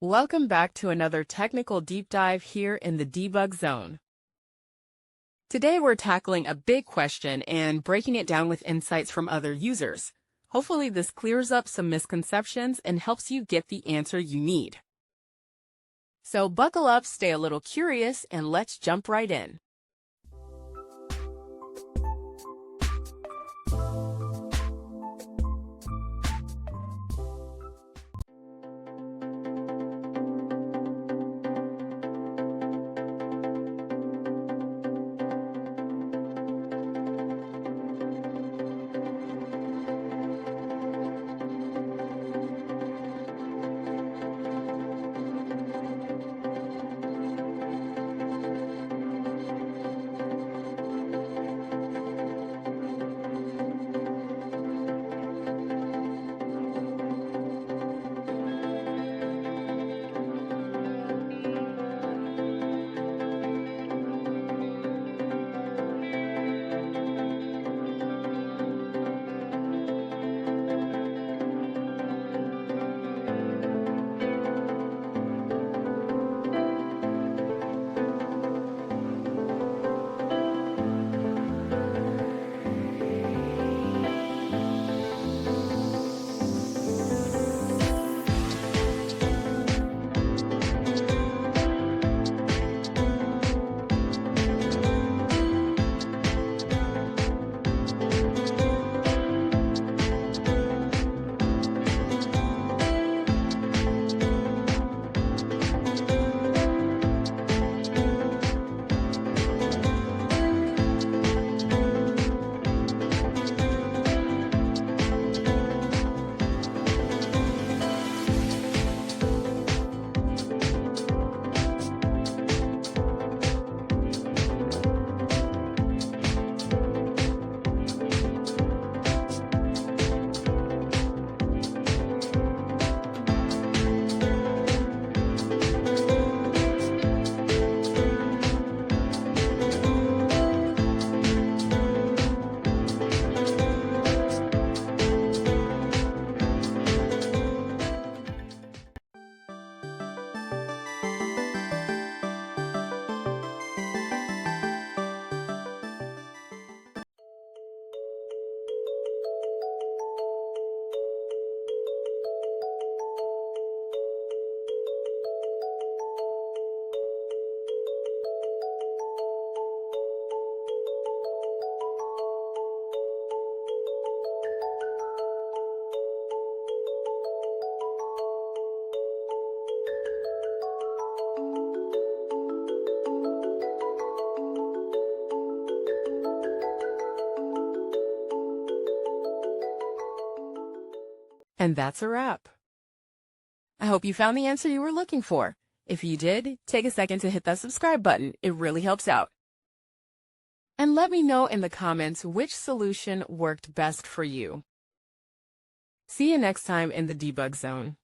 Welcome back to another technical deep dive here in the debug zone. Today we're tackling a big question and breaking it down with insights from other users. Hopefully this clears up some misconceptions and helps you get the answer you need. So buckle up, stay a little curious, and let's jump right in. And that's a wrap. I hope you found the answer you were looking for. If you did, take a second to hit that subscribe button. It really helps out. And let me know in the comments which solution worked best for you. See you next time in the debug zone.